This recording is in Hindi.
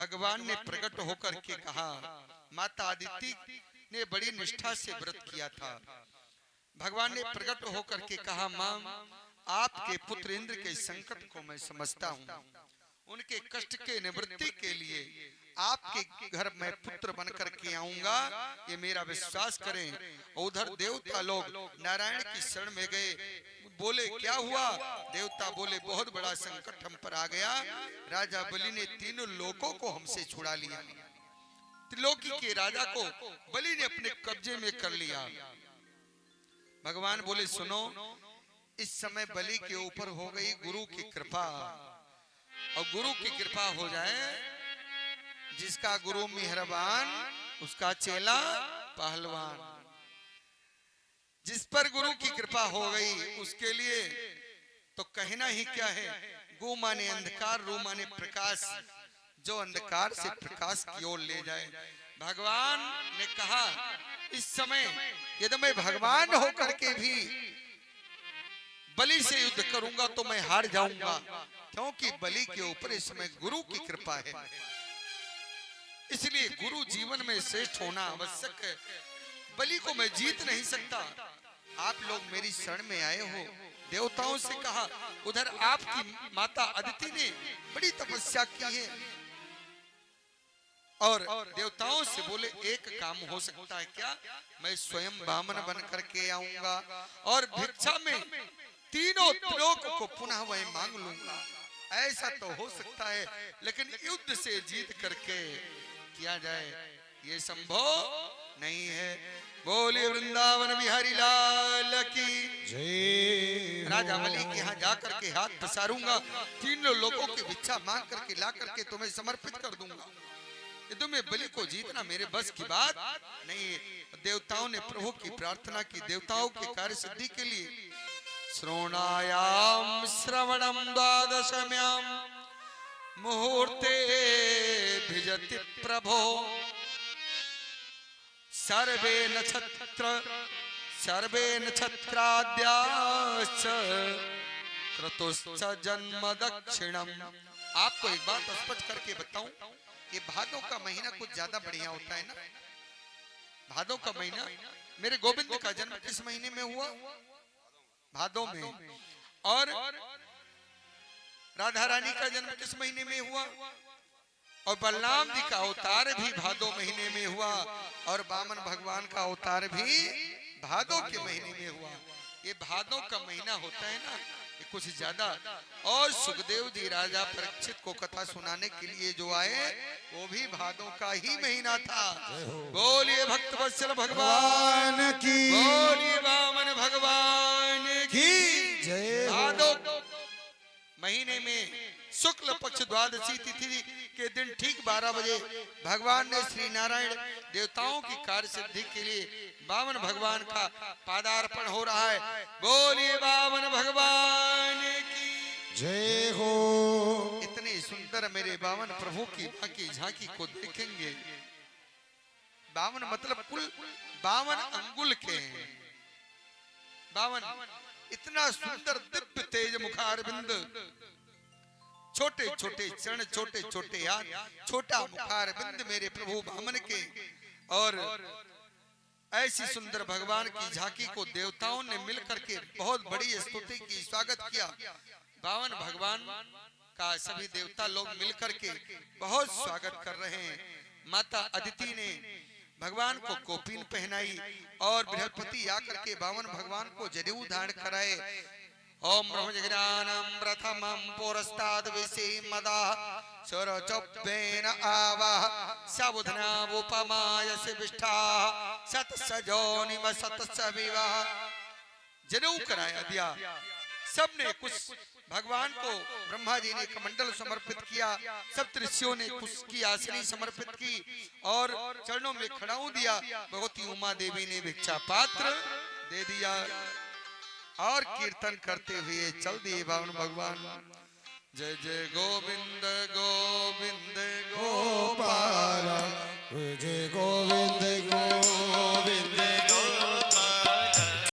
भगवान ने प्रकट होकर के कहा, माता अदिति ने बड़ी निष्ठा से व्रत किया था। भगवान ने प्रकट होकर के कहा, मां, आपके पुत्र इंद्र के संकट को मैं समझता हूँ, उनके कष्ट के निवृत्ति के लिए आपके घर में पुत्र बनकर के आऊंगा, ये मेरा विश्वास करें। उधर देवता लोग नारायण की शरण में गए, बोले क्या हुआ? देवता बोले बहुत बड़ा संकट हम पर आ गया, राजा बलि ने तीनों लोकों को हमसे छुड़ा लिया, त्रिलोकी के राजा को बलि ने अपने कब्जे में कर लिया। भगवान बोले सुनो, इस समय बलि के ऊपर हो गई गुरु की कृपा, और गुरु की कृपा हो जाए, जिसका गुरु मेहरबान उसका चेला पहलवान। जिस पर गुरु की कृपा हो गई उसके लिए तो कहना ही क्या है। गु माने अंधकार, रू माने प्रकाश, जो अंधकार से प्रकाश की ओर ले जाए। भगवान ने कहा, इस समय यदि मैं भगवान होकर के भी बलि से युद्ध करूंगा तो मैं हार जाऊंगा, क्योंकि बलि के ऊपर इस समय गुरु की कृपा है। इसलिए गुरु जीवन में श्रेष्ठ होना आवश्यक है। बलि को मैं जीत नहीं सकता। आप लोग मेरी शरण में आए हो, देवताओं से कहा, उधर आपकी माता अदिति ने बड़ी तपस्या की है, और देवताओं से बोले एक काम हो सकता है क्या? मैं स्वयं वामन बन करके आऊंगा और भिक्षा में तीनों त्रिलोक को पुनः वही मांग लूंगा। ऐसा तो हो सकता है, लेकिन युद्ध से जीत करके किया जाए ये संभव नहीं है। बोले वृंदावन बिहारी लाल की जय। राजा बलि के यहाँ जाकर के हाथ पसारूंगा, तीनों लोगों की भिक्षा मांग करके ला करके तुम्हें समर्पित कर दूंगा। तुम्हें बलि को जीतना मेरे बस की बात नहीं है। देवताओं ने प्रभु की प्रार्थना की, देवताओं के कार्य सिद्धि के लिए। श्रोणायाम श्रवणम द्वादशम्याम मुहूर्ते भिजति प्रभो सर्वे नक्षत्राद्याश्च क्रतुश्च जन्म दक्षिणम। आपको एक बात स्पष्ट करके बताऊं, ये भादों का महीना कुछ ज्यादा बढ़िया होता है ना। भादों का महीना, मेरे गोविंद का जन्म किस महीने में हुआ? भादों में। और राधा रानी का जन्म किस महीने में हुआ? और बलराम जी का अवतार भी भादों महीने में हुआ, और वामन भगवान का अवतार भी भादों के महीने में हुआ। ये भादों का महीना होता है ना, ये कुछ ज्यादा। और सुखदेव जी राजा परीक्षित को कथा सुनाने के लिए जो आए, वो भी भादों का ही महीना था। बोलिए भक्त वत्सल भगवान की, बोलिए वामन भगवान की जय। भादों महीने में शुक्ल पक्ष द्वादशी तिथि के दिन ठीक 12 बजे भगवान ने श्री नारायण देवताओं की कार्य सिद्धि के लिए वामन भगवान का पादार्पण हो रहा है। बोलिए वामन भगवान की जय हो। इतने सुंदर मेरे वामन प्रभु की बाकी झांकी को देखेंगे। वामन मतलब कुल 52 अंगुल के हैं। 52 इतना सुंदर दिव्य तेज मुखारविंद, छोटे छोटे चरण, छोटे छोटे हाथ, छोटा मुखारविंद मेरे प्रभु वामन के। और ऐसी सुंदर भगवान की झांकी को देवताओं ने मिलकर के बहुत बड़ी स्तुति की, स्वागत किया। वामन भगवान का सभी देवता लोग मिलकर के बहुत स्वागत कर रहे हैं। माता अदिति ने भगवान को कोपीन पहनाई, और बृहस्पति आकर के वामन भगवान को जनेऊ धारण कराए। ओम ब्रह्मज्ञानम प्रथमं पुरस्ताद विषे मदा सुरचोपेन आवाह सबुधना उपमाय सिविष्ठा सत सजोनिम सत सविवाह। जनेऊ कराया दिया सबने। कुछ भगवान को ब्रह्मा जी ने कमंडल समर्पित किया, सब ऋषियों ने कुछ की आसनी समर्पित की, और चरणों में खड़ाऊ दिया। भगवती उमा देवी ने भिक्षा पात्र दे दिया, और कीर्तन करते हुए चल दिए वामन भगवान। जय जय गोविंद गोविंद गोपाल, जय गोविंद।